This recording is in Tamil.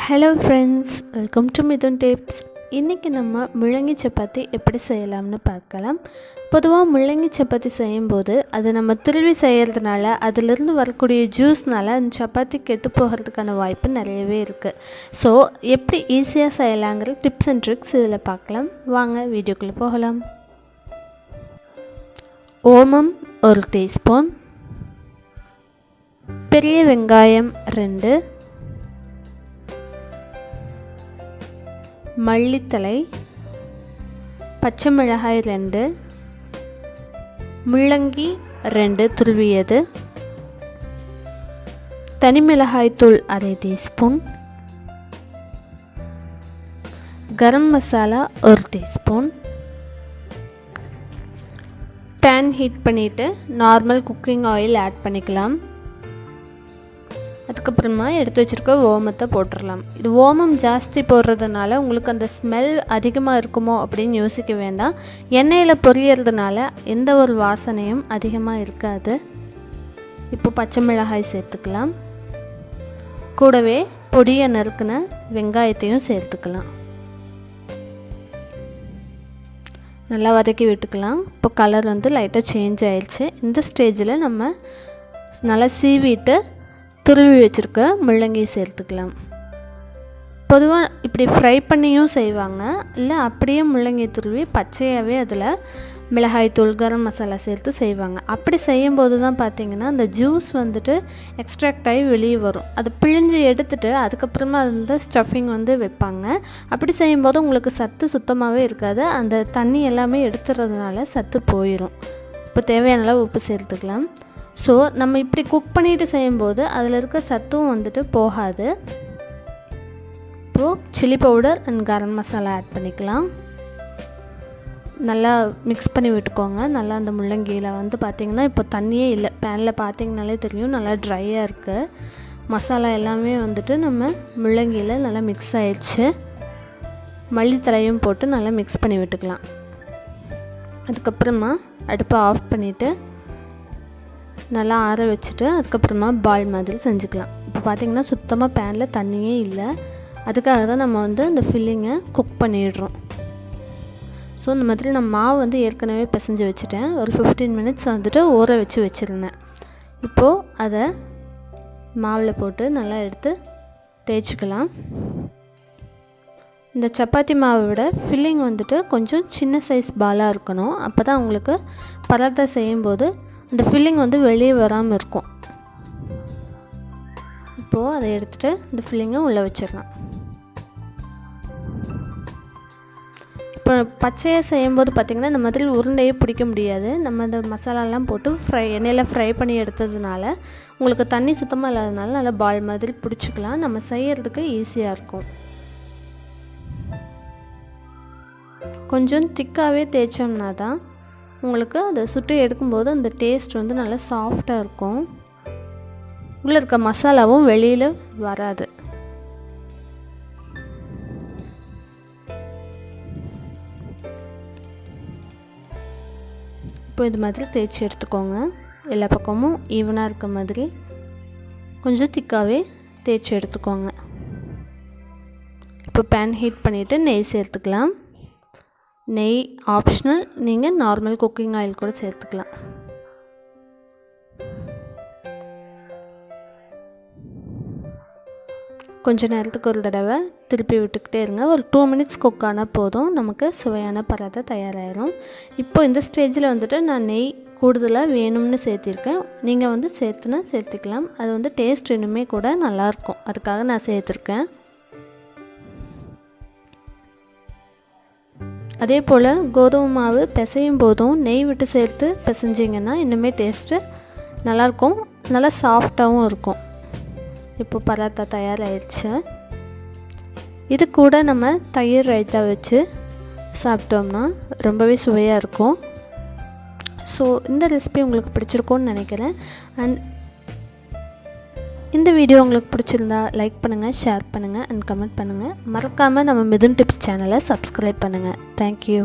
Hello friends, welcome to Mithuntips. இன்றைக்கி நம்ம முள்ளங்கி சப்பாத்தி எப்படி செய்யலாம்னு பார்க்கலாம். பொதுவாக முள்ளங்கி சப்பாத்தி செய்யும்போது அது நம்ம துருவி செய்கிறதுனால அதிலிருந்து வரக்கூடிய ஜூஸ்னால் அந்த சப்பாத்தி கெட்டு போகிறதுக்கான வாய்ப்பு நிறையவே இருக்குது. ஸோ எப்படி ஈஸியாக செய்யலாங்கிற டிப்ஸ் அண்ட் ட்ரிக்ஸ் இதில் பார்க்கலாம். வாங்க வீடியோக்குள்ளே போகலாம். ஓமம் 1 டீஸ்பூன், பெரிய வெங்காயம் 2, மல்லித்தலை, பச்சை மிளகாய் 2, முள்ளங்கி 2 துருவியது, தனி மிளகாய்த்தூள் 1/2 teaspoon, garam masala 1 teaspoon. Pan heat பண்ணிவிட்டு நார்மல் குக்கிங் ஆயில் ஆட் பண்ணிக்கலாம். அதுக்கப்புறமா எடுத்து வச்சுருக்க ஓமத்தை போட்டுடலாம். இது ஓமம் ஜாஸ்தி போடுறதுனால உங்களுக்கு அந்த ஸ்மெல் அதிகமாக இருக்குமோ அப்படின்னு யோசிக்க வேண்டாம். எண்ணெயில் பொரியறதுனால எந்த ஒரு வாசனையும் அதிகமாக இருக்காது. இப்போ பச்சை மிளகாய் சேர்த்துக்கலாம். கூடவே பொடியை நறுக்கின வெங்காயத்தையும் சேர்த்துக்கலாம். நல்லா வதக்கி விட்டுக்கலாம். இப்போ கலர் லைட்டாக சேஞ்ச் ஆயிடுச்சு. இந்த ஸ்டேஜில் நம்ம நல்லா சீவிட்டு துருவி வச்சுருக்க முள்ளங்கியை சேர்த்துக்கலாம். பொதுவாக இப்படி ஃப்ரை பண்ணியும் செய்வாங்க, இல்லை அப்படியே முள்ளங்கி துருவி பச்சையாகவே அதில் மிளகாய்த்தூள் கரம் மசாலா சேர்த்து செய்வாங்க. அப்படி செய்யும்போது தான் பார்த்திங்கன்னா அந்த ஜூஸ் எக்ஸ்ட்ராக்ட் ஆகி வெளியே வரும். அதை பிழிஞ்சு எடுத்துகிட்டு அதுக்கப்புறமா ஸ்டஃபிங் வைப்பாங்க. அப்படி செய்யும்போது உங்களுக்கு சத்து சுத்தமாகவே இருக்காது. அந்த தண்ணி எல்லாமே எடுத்துறதுனால சத்து போயிடும். இப்போ தேவையான அளவு உப்பு சேர்த்துக்கலாம். ஸோ நம்ம இப்படி குக் பண்ணிவிட்டு செய்யும்போது அதில் இருக்க சத்தும் போகாது. இப்போது chilli powder and garam masala add பண்ணிக்கலாம். நல்லா மிக்ஸ் பண்ணி விட்டுக்கோங்க. நல்லா அந்த முள்ளங்கியில் பார்த்திங்கன்னா இப்போ தண்ணியே இல்லை. பேனில் பார்த்திங்கனாலே தெரியும் நல்லா ட்ரையாக இருக்குது. மசாலா எல்லாமே நம்ம முள்ளங்கியில் நல்லா மிக்ஸ் ஆயிடுச்சு. மல்லித்தலையும் போட்டு நல்லா மிக்ஸ் பண்ணி விட்டுக்கலாம். அதுக்கப்புறமா அடுப்பை ஆஃப் பண்ணிவிட்டு நல்லா ஆற வச்சுட்டு அதுக்கப்புறமா பால் மாதிரி செஞ்சுக்கலாம். இப்போ பார்த்திங்கன்னா சுத்தமாக பேனில் தண்ணியே இல்லை. அதுக்காக தான் நம்ம அந்த ஃபில்லிங்கை குக் பண்ணிடுறோம். ஸோ இந்த மாதிரி நான் மாவு ஏற்கனவே பிசைஞ்சு வச்சுட்டேன். ஒரு 15 மினிட்ஸ் ஊற வச்சு வச்சுருந்தேன். இப்போது அதை மாவில் போட்டு நல்லா எடுத்து தேய்ச்சிக்கலாம். இந்த சப்பாத்தி மாவை விட ஃபில்லிங் கொஞ்சம் சின்ன சைஸ் பாலாக இருக்கணும். அப்போ தான் உங்களுக்கு பராத்தா செய்யும்போது அந்த ஃபில்லிங் வெளியே வராமல் இருக்கும். இப்போது அதை எடுத்துகிட்டு இந்த ஃபில்லிங்கை உள்ளே வச்சிடலாம். இப்போ பச்சையாக செய்யும்போது பார்த்திங்கன்னா இந்த மாதிரி உருண்டையே பிடிக்க முடியாது. நம்ம இந்த மசாலாலாம் போட்டு எண்ணெயில் ஃப்ரை பண்ணி எடுத்ததுனால உங்களுக்கு தண்ணி சுத்தமாக இல்லாததுனால நல்லா பால் மாதிரி பிடிச்சிக்கலாம். நம்ம செய்கிறதுக்கு ஈஸியாக இருக்கும். கொஞ்சம் திக்காகவே தேய்ச்சோம்னா தான் உங்களுக்கு அதை சுட்டு எடுக்கும்போது அந்த டேஸ்ட் நல்லா சாஃப்டாக இருக்கும். உள்ளே இருக்க மசாலாவும் வெளியில் வராது. இப்போ இது மாதிரி தேய்ச்சி எடுத்துக்கோங்க. எல்லா பக்கமும் ஈவனாக இருக்க மாதிரி கொஞ்சம் திக்காகவே தேய்ச்சி எடுத்துக்கோங்க. இப்போ பேன் ஹீட் பண்ணிவிட்டு நெய் சேர்த்துக்கலாம். நெய் ஆப்ஷனல், நீங்கள் நார்மல் குக்கிங் ஆயில் கூட சேர்த்துக்கலாம். கொஞ்சம் நேரத்துக்கு ஒரு தடவை திருப்பி விட்டுக்கிட்டே இருங்க. ஒரு 2 மினிட்ஸ் குக் ஆனால் போதும், நமக்கு சுவையான பராத்தா தயாராகிடும். இப்போ இந்த ஸ்டேஜில் நான் நெய் கூடுதலாக வேணும்னு சேர்த்திருக்கேன். நீங்கள் சேர்த்துனா சேர்த்துக்கலாம். அது டேஸ்ட் இன்னுமே கூட நல்லாயிருக்கும். அதுக்காக நான் சேர்த்துருக்கேன். அதே போல் கோதுமை மாவு பிசையும் போதும் நெய் விட்டு சேர்த்து பிசைஞ்சிங்கன்னா இன்னுமே டேஸ்ட்டு நல்லாயிருக்கும், நல்லா சாஃப்டாகவும் இருக்கும். இப்போ பராத்தா தயாராகிடுச்சு. இது கூட நம்ம தயிர் ரைத்தா வச்சு சாப்பிட்டோம்னா ரொம்பவே சுவையாக இருக்கும். ஸோ இந்த ரெசிபி உங்களுக்கு பிடிச்சிருக்கும்னு நினைக்கிறேன். அண்ட் இந்த வீடியோ உங்களுக்கு பிடிச்சிருந்தா லைக் பண்ணுங்கள், ஷேர் பண்ணுங்கள் அண்ட் கமெண்ட் பண்ணுங்கள். மறக்காமல் நம்ம மிதுன் டிப்ஸ் சேனலை சப்ஸ்கிரைப் பண்ணுங்கள். தேங்க்யூ.